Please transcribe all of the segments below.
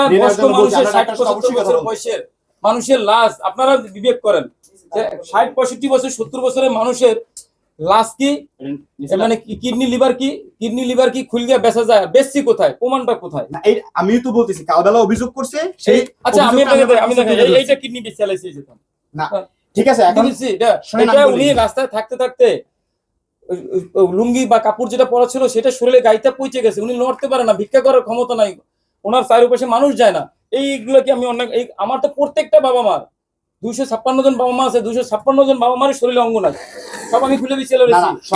একটা বয়স্ক মানুষের 60-65 বছর বয়সের মানুষের লাশ আপনারা বিবেক করেন যে 60-65 বছর 70 বছরের মানুষের লাশ কি মানে কিডনি লিভার কি খুল দিয়ে বেচা যায়? বেচছি কোথায়? প্রমাণটা কোথায়? না এই আমি তো বলতেছি কাউদালা অভিযোগ করছে সেই আচ্ছা আমি দেখেন এইটা কিডনি বেচে চালাইছি যেতাম না ঠিক আছে এখন এটা উনি রাস্তায় থাকতে থাকতে লুঙ্গি বা কাপড় যেটা পরা ছিল সেটা শরীরে গাইতে পৌঁছে গেছে, উনি লড়তে পারে না, ভিক্ষা করার ক্ষমতা নাই, ওনার চারপাশে মানুষ যায় না। এইগুলো কি আমি অনেক আমার তো প্রত্যেকটা বাবা মার 256 জন বাবা মা আছে, 256 জন বাবা মার শরীরে অঙ্গ নাই, সব আমি খুলে দিচ্ছি।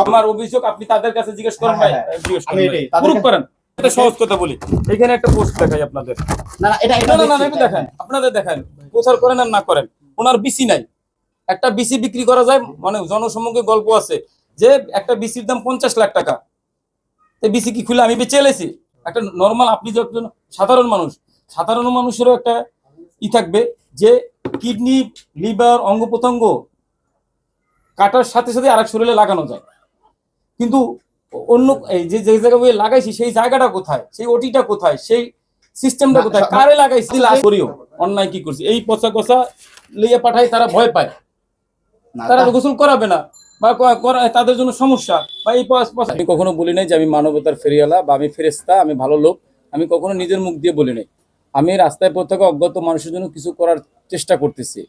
আমার অভিযোগ আপনি তাদের কাছে জিজ্ঞেস করেন ভাই, জিজ্ঞেস করেন। একটা সহজ কথা বলি, এখানে একটা পোস্ট দেখাই আপনাদের। না দেখেন, আপনাদের দেখেন, প্রচার করেন আর না করেন, ওনার বিসি নাই। একটা বিসি বিক্রি করা যায় মানে জনসম্মুখে গল্প আছে যে একটা বিসির দাম 50 লাখ টাকা। বিসি কি খুলে আমি বেচে এলেছি? একটা নর্মাল আপনি যখন সাধারণ মানুষেরও একটা থাকবে যে কিডনি লিভার অঙ্গ প্রত্যঙ্গ কাটার সাথে সাথে আরেক শরীরে লাগানো যায়, কিন্তু অন্য এই যে জায়গায় লাগাইছি সেই জায়গাটা কোথায়, সেই ওটিটা কোথায়, সেই সিস্টেমটা কোথায়, কারে লাগাইছি? করিও অন্যায় কি করছি এই পচা কষা লিয়ে পাঠাই, তারা ভয় পায়, তারা গোসল করাবে না বা তাদের জন্য সমস্যা। বা এই আমি কখনো বলি নাই যে আমি মানবতার ফেরিওয়ালা বা আমি ফেরেশতা, আমি ভালো লোক, আমি কখনো নিজের মুখ দিয়ে বলি নাই। আমি রাস্তায় প্রত্যেকে অজ্ঞাত মানুষের জন্য কিছু করার চেষ্টা করতেছি।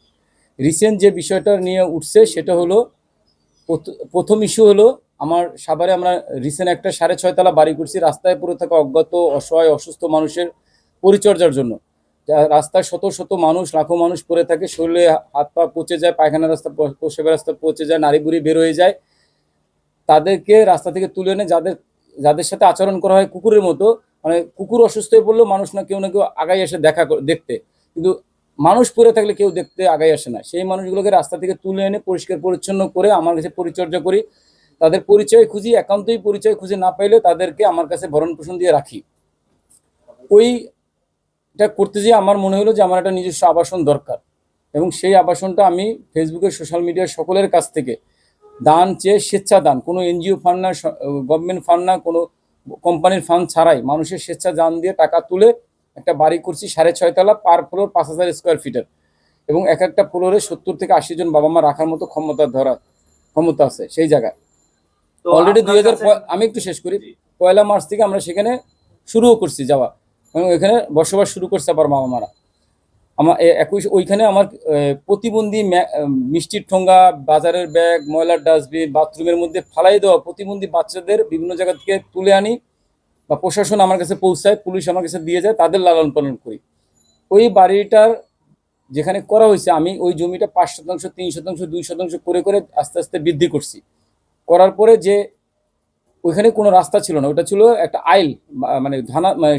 রিসেন্ট যে বিষয়টা নিয়ে উঠছে সেটা হলো, প্রথম ইস্যু হলো আমার সাভারে আমরা রিসেন্ট একটা 6.5 তলা বাড়ি করছি রাস্তায় পড়ে থাকা অজ্ঞাত অসহায় অসুস্থ মানুষের পরিচর্যার জন্য। রাস্তায় শত শত মানুষ, লাখো মানুষ পড়ে থাকে, শরীরে হাত পা পচে যায়, পায়খানা রাস্তা প্রসাবের রাস্তা পচে যায়, নাড়ি বুড়ি বের হয়ে যায়, তাদেরকে রাস্তা থেকে তুলে এনে যাদের সাথে আচরণ করা হয় কুকুরের মতো, মানে কুকুর অসুস্থ হয়ে পড়লেও মানুষ না কেউ আগাই আসে দেখতে, কিন্তু মানুষ পড়ে থাকলে কেউ দেখতে আগাই আসে না। সেই মানুষগুলোকে রাস্তা থেকে তুলে এনে পরিষ্কার পরিচ্ছন্ন করে আমার কাছে পরিচর্যা করি, তাদের পরিচয় খুঁজি, একান্তই পরিচয় খুঁজে না পাইলে তাদেরকে আমার কাছে ভরণ পোষণ দিয়ে রাখি। এটা করতে যেয়ে আমার মনে হলো যে আমার একটা নিজস্ব আবাসন দরকার, এবং সেই আবাসনটা আমি ফেসবুকে সোশ্যাল মিডিয়ার সকলের কাছ থেকে দান চেয়ে, স্বেচ্ছা দান, কোনো এনজিও ফান্ড না, গভর্নমেন্ট ফান্ড না, কোনো কোম্পানির ফান্ড ছাড়াই মানুষের স্বেচ্ছা দান দিয়ে টাকা তুলে একটা বাড়ি করছি 6.5 তলা, পার ফ্লোর 5000 স্কোয়ার ফিটের, এবং একটা ফ্লোরে 70 থেকে 80 জন বাবা মা রাখার মতো ক্ষমতা আছে সেই জায়গায়। অলরেডি 2000 আমি একটু শেষ করি, 1 মার্চ থেকে আমরা সেখানে শুরুও করছি যাওয়া, এবং এখানে বসবাস শুরু করছে আবার বাবা মারা। আমার ওইখানে আমার প্রতিবন্ধী মিষ্টির ঠোঙ্গা, বাজারের ব্যাগ, ময়লার ডাস্টবিন, বাথরুমের মধ্যে ফালাই দেওয়া প্রতিবন্ধী বাচ্চাদের বিভিন্ন জায়গা থেকে তুলে আনি, বা প্রশাসন আমার কাছে পৌঁছায়, পুলিশ আমার কাছে দিয়ে যায়, তাদের লালন পালন করি। ওই বাড়িটার যেখানে করা হয়েছে আমি ওই জমিটা 5%, 3%, 2% করে করে আস্তে আস্তে বৃদ্ধি করছি। করার পরে যে ওইখানে কোনো রাস্তা ছিল না, ওটা ছিল একটা আইল, মানে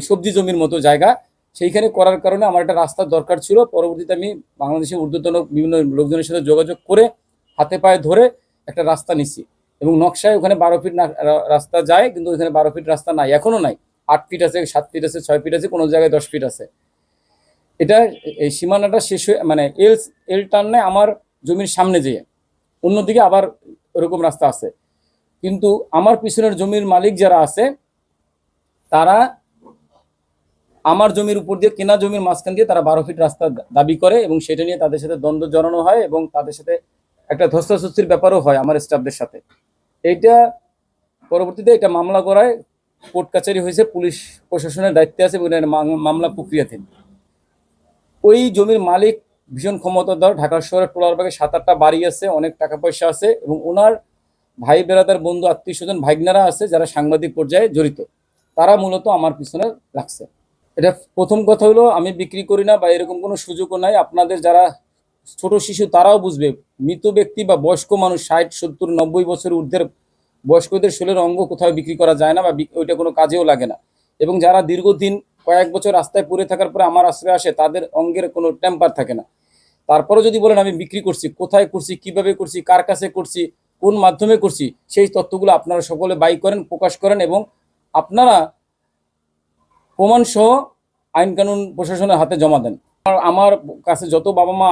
সবজি জমির মতো জায়গা, সেইখানে করার কারণে আমার একটা রাস্তার দরকার ছিল। পরবর্তীতে আমি বাংলাদেশের ঊর্ধ্বতন বিভিন্ন লোকজনের সাথে যোগাযোগ করে হাতে পায়ে ধরে একটা রাস্তা নিছি, এবং নকশায় ওখানে 12 ফিট রাস্তা যায়, কিন্তু ওইখানে 12 ফিট রাস্তা নাই, এখনও নাই। 8 ফিট আছে, 7 ফিট আছে, 6 ফিট আছে, কোনো জায়গায় 10 ফিট আছে। এটা এই সীমানাটা শেষ হয়ে মানে এল টার্ন নেয় আমার জমির সামনে যেয়ে, অন্যদিকে আবার ওরকম রাস্তা আছে, কিন্তু আমার পিছনের জমির মালিক যারা আছে তারা আমার জমির উপর দিয়ে, কেনা জমির মাঝখান দিয়ে তারা 12 ফিট রাস্তা দাবি করে, এবং সেটা নিয়ে তাদের সাথে দ্বন্দ্ব জড়ানো হয়, এবং তাদের সাথে একটা ধস্তাধস্তির ব্যাপারও হয় আমার স্টাফদের সাথে। এইটা পরবর্তীতে এটা মামলা করায়, কোর্ট কাছারি হয়েছে, পুলিশ প্রশাসনের দায়িত্বে আছে, মামলা প্রক্রিয়াধীন। ওই জমির মালিক ভীষণ ক্ষমতাধর, ঢাকা শহরের টোলারবাগে 7-8টা বাড়ি আছে, অনেক টাকা পয়সা আছে, এবং ওনার ভাই বেড়াদার, বন্ধু, আত্মীয় স্বজন, ভাইগনারা আছে যারা সাংবাদিক পর্যায়ে জড়িত, তারা মূলত আমার পিছনে লাগছে। এটা প্রথম কথা হলো, আমি বিক্রি করি না বা এরকম কোনো সুযোগও নাই। আপনাদের যারা ছোট শিশু তারাও বুঝবে, মৃত ব্যক্তি বা বয়স্ক মানুষ 60, 70, 90 বছর ঊর্ধ্বের বয়স্কদের শরীরের অঙ্গ কোথাও বিক্রি করা যায় না, বা ওইটা কোনো কাজেও লাগে না। এবং যারা দীর্ঘদিন কয়েক বছর রাস্তায় পড়ে থাকার পরে আমার আশ্রয় আসে, তাদের অঙ্গের কোনো টেম্পার থাকে না। তারপরে যদি বলেন আমি বিক্রি করছি, কোথায় করছি, কিভাবে করছি, কার কাছে করছি, কোন মাধ্যমে করছি, সেই তথ্যগুলো আপনারা সকলে বাই করেন, প্রকাশ করেন, এবং আপনারা প্রমাণ সহ আইন কানুন প্রশাসনের হাতে জমা দেন। আমার কাছে যত বাবা মা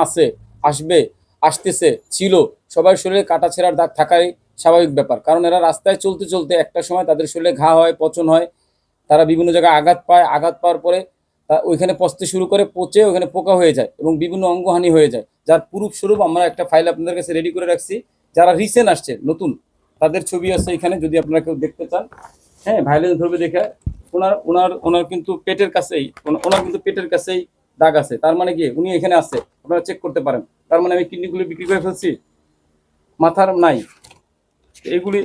আসতেছে ছিল, সবার শরীরে কাটা ছেঁড়ার দাগ থাকাই স্বাভাবিক ব্যাপার, কারণ এরা রাস্তায় চলতে চলতে একটা সময় তাদের শরীরে ঘা হয়, পচন হয়, তারা বিভিন্ন জায়গায় আঘাত পায়, আঘাত পাওয়ার পরে তা ওইখানে পচতে শুরু করে, পচে ওখানে পোকা হয়ে যায় এবং বিভিন্ন অঙ্গহানি হয়ে যায়, যার প্রুফ স্বরূপ আমরা একটা ফাইল আপনাদের কাছে রেডি করে রাখছি। যারা রিসেন্ট আসছে নতুন, তাদের ছবি আছে এখানে, যদি আপনারা কেউ দেখতে চান। হ্যাঁ, ভাইলেন্স ধরবে দেখে। ওনার কিন্তু পেটের কাছেই, ওনার কিন্তু পেটের কাছেই দাগ আছে। তার মানে কি উনি এখানে আছে, আপনারা চেক করতে পারেন। তার মানে আমি কিডনিগুলো বিক্রি করে ফেলছি। মাথার নাই, এগুলি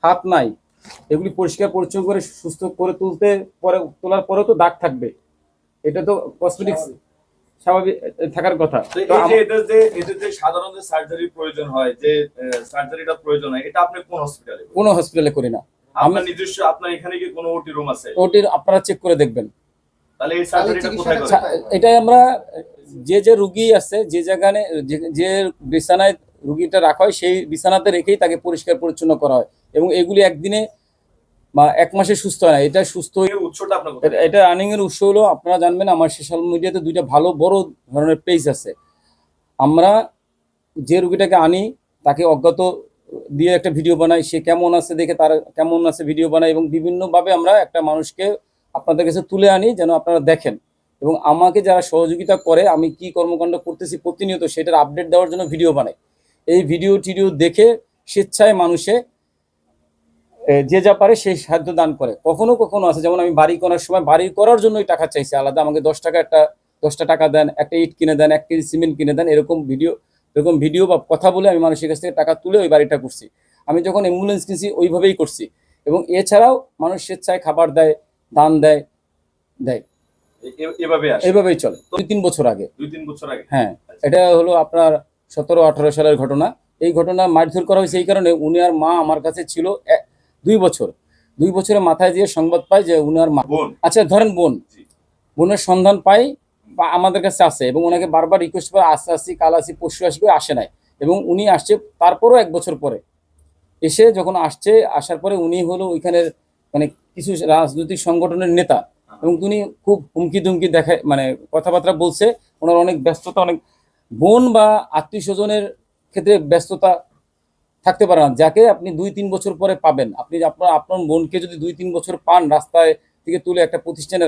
হাত নাই, এগুলি পরিষ্কার পরিচ্ছন্ন করে সুস্থ করে তোলার পরেও তো দাগ থাকবে। এটা তো কসমেটিক্স স্বাভাবিক থাকার কথা। তো এই তো যে এদের যে সাধারণ যে সার্জারির প্রয়োজন হয়, যে সার্জারিটা প্রয়োজন হয়, এটা আপনি কোন হসপিটালে করেন? কোনো হসপিটালে করি না। আপনার নিজস্ব, আপনার এখানে কি কোনো ওটি রুম আছে? ওটির আপনারা চেক করে দেখবেন। তাহলে এই সার্জারিটা কোথায় করেন? এটাই আমরা যে রুগী আছে, যে জায়গায় যে বিছানায় রুগীটা রাখা হয়, সেই বিছানাতে রেখেই তাকে পরিষ্কার পরিচ্ছন্ন করা হয়। এবং এগুলি একদিনে বা এক মাসে সুস্থ হয় না। এটা সুস্থ এই উৎসটা আপনার কোথায়? এটা আর্নিং এর উৎস হলো, আপনারা জানবেন আমার সোশ্যাল মিডিয়াতে দুইটা ভালো বড় ধরনের পেজ আছে। আমরা যে রুগীটাকে আনি তাকে অজ্ঞাত দিয়ে একটা ভিডিও বানাই, সে কেমন আছে দেখে তার কেমন আছে ভিডিও বানাই, এবং বিভিন্নভাবে আমরা একটা মানুষকে আপনাদের কাছে তুলে আনি যেন আপনারা দেখেন। এবং আমাকে যারা সহযোগিতা করে, আমি কি কর্মকাণ্ড করতেছি প্রতিনিয়ত সেটার আপডেট দেওয়ার জন্য ভিডিও বানাই। এই ভিডিও টিডিও দেখে স্বেচ্ছায় মানুষে যে যা পারে সেই সাহায্য দান করে। কখনো কখনো আছে, যেমন আমি বাড়ি করার সময় বাড়ি করার জন্যই টাকা চাইছে আলাদা, আমাকে 10টা টাকা দেন, একটা ইট কিনে দেন, 1 কেজি সিমেন্ট কিনে দেন, এরকম ভিডিও বা কথা বলে আমি মানুষের কাছ থেকে টাকা তুলে ওই বাড়িটা করছি। আমি যখন অ্যাম্বুলেন্স কিনছি ওইভাবেই করছি। এবং এছাড়াও মানুষ স্বেচ্ছায় খাবার দেয়, দান দেয়। এভাবেই চলে। 2-3 বছর আগে। 2-3 বছর আগে? হ্যাঁ, এটা হলো আপনার 17-18 সালের ঘটনা। এই ঘটনা মারধর করা হয়েছে এই কারণে, উনি আর মা আমার কাছে ছিল 2 বছর। 2 বছরের মাথায় দিয়ে সংবাদ পায় যে উনার মা, বোন? আচ্ছা ধরেন বোনের সন্ধান পাই বা আমাদের কাছে আসে, এবং ওনাকে বারবার রিকোয়েস্ট করে আসি, কাল আসি, পরশু আসি করে আসে নাই। এবং উনি আসছে তারপরও 1 বছর পরে এসে, যখন আসার পরে উনি হলো ওইখানের মানে কিছু রাজনৈতিক সংগঠনের নেতা, এবং তিনি খুব হুমকি দুমকি দেখায়, মানে কথাবার্তা বলছে। ওনার অনেক ব্যস্ততা, অনেক বোন বা আত্মীয় স্বজনের ক্ষেত্রে ব্যস্ততা থাকতে পারে না, যাকে আপনি 2-3 বছর পরে পাবেন। আপনি আপনার বোনকে যদি 2-3 বছর পান, রাস্তায় থেকে তুলে একটা প্রতিষ্ঠানে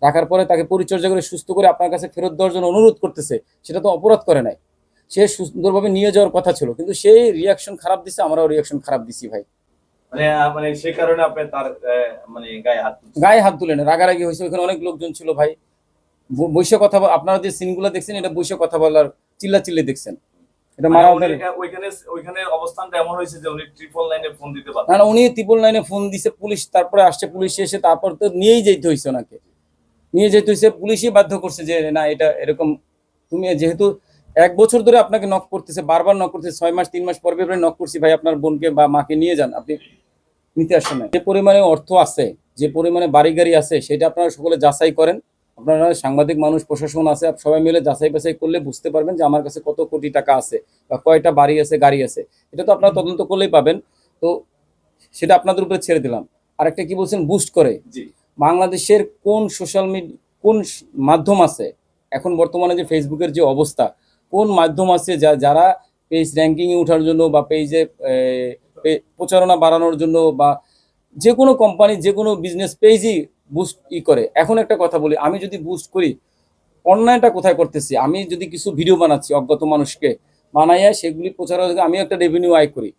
রাখার পরে তাকে পরিচর্যা করে সুস্থ করে আপনার কাছে ফেরত দেওয়ার জন্য অনুরোধ করতেছে, সেটা তো অপরাধ করে নাই। সে সুন্দরভাবে নিয়ে যাওয়ার কথা ছিল, কিন্তু সেই রিয়াকশন খারাপ দিচ্ছে, আমরাও রিয়াকশন খারাপ দিছি ভাই। মানে সেই কারণে আপনি তার মানে গায়ে হাত তুলে না, রাগারাগি হয়েছে। ওখানে অনেক লোকজন ছিল ভাই, বৈশ্য কথা আপনারা যে সিনগুলো দেখছেন, এটা বৈশ্য কথা বলার চিল্লাচিল্লি দেখছেন। এটা মারা ওইখানে অবস্থানটা এমন হয়েছে যে উনি 999 ফোন দিতে পারেন না। উনি 999 ফোন দিছে, পুলিশ তারপরে আসছে, পুলিশ এসে তারপর তো নিয়েই যেতে হয়েছে, ওনাকে নিয়ে যেতে হয়েছে। পুলিশই বাধ্য করছে যে না, এটা এরকম, তুমি যেহেতু 1 বছর ধরে আপনাকে নক করতেছে, বারবার নক করতেছে, 6 মাস 3 মাস পরে নক করছি, ভাই আপনার বোনকে বা মাকে নিয়ে যান, আপনি নিতে আসছেন না। যে পরিমাণে অর্থ আছে, যে পরিমাণে বাড়ি গাড়ি আছে, সেটা আপনারা সকলে যাচাই করেন। আপনারা সাংবাদিক মানুষ, প্রশাসন আছে, সবাই মিলে যাচাই বাছাই করলে বুঝতে পারবেন যে আমার কাছে কত কোটি টাকা আছে বা কয়টা বাড়ি আছে, গাড়ি আছে। এটা তো আপনারা তদন্ত করলেই পাবেন। তো সেটা আপনাদের উপরে ছেড়ে দিলাম। আরেকটা কি বলছেন, বুস্ট করে। বাংলাদেশের কোন সোশ্যাল মিডিয়া, কোন মাধ্যম আছে এখন বর্তমানে, যে ফেসবুকের যে অবস্থা, কোন মাধ্যম আছে যারা পেজ র্যাঙ্কিংয়ে ওঠার জন্য বা পেজে প্রচারণা বাড়ানোর জন্য, বা যে কোনো কোম্পানি, যে কোনো বিজনেস পেজই বুস্ট করে। এখন একটা কথা বলি, আমি যদি বুস্ট করি, অনলাইনটা কোথায় করতেছি? আমি যদি কিছু ভিডিও বানাচ্ছি অজ্ঞাত মানুষকে বানাইয়া সেগুলি প্রচার, আমি একটা রেভিনিউ আয় করি।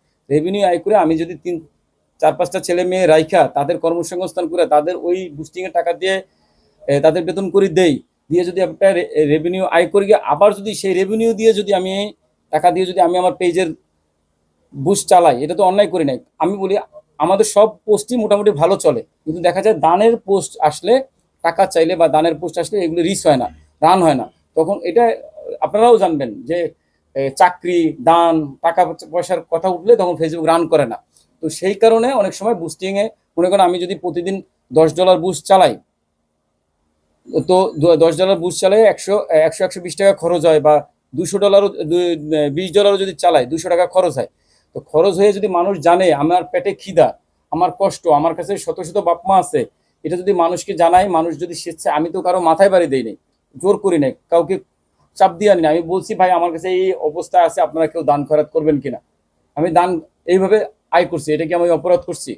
আমি যদি 4-5টা ছেলে মেয়ে রাইখা তাদের কর্মসংস্থান করে, তাদের ওই বুস্টিংয়ের টাকা দিয়ে তাদের বেতন করে দিয়ে যদি একটা রেভিনিউ আয় করি, আবার যদি সেই রেভিনিউ দিয়ে যদি আমি টাকা দিয়ে যদি আমি আমার পেজের বুস্ট চালাই, এটা তো অন্যায় করি নাই। আমি বলি আমাদের সব পোস্টই মোটামুটি ভালো চলে, কিন্তু দেখা যায় দানের পোস্ট আসলে, টাকা চাইলে বা দানের পোস্ট আসলে এগুলো রিচ হয় না, রান হয় না। তখন এটা আপনারাও জানবেন যে চাকরি, দান, টাকা পয়সার কথা উঠলে তখন ফেসবুক রান করে না। তো সেই কারণে অনেক সময় বুস্টিংয়ে, মনে করেন আমি যদি প্রতিদিন $10 বুস্ট চালাই, তো $10 বুস্ট চালাই 120 টাকা খরচ হয়, বা $200, $20 যদি চালাই 200 টাকা খরচ হয়। তো খরচ হয়ে যদি মানুষ জানে আমার পেটে খিদা, আমার কষ্ট, আমার কাছে শত শত বাপ মা আছে, এটা যদি মানুষকে জানাই, মানুষ যদি স্বেচ্ছায়, আমি তো কারো মাথায় বাড়ি দেই নাই, জোর করি নাই, কাউকে চাপ দিয়ে আনি না। আমি বলছি ভাই আমার কাছে এই অবস্থা আছে, আপনারা কেউ দান খয়রাত করবেন কিনা। আমি দান এইভাবে আয় করছি, এটা কি আমি অপরাধ করছি?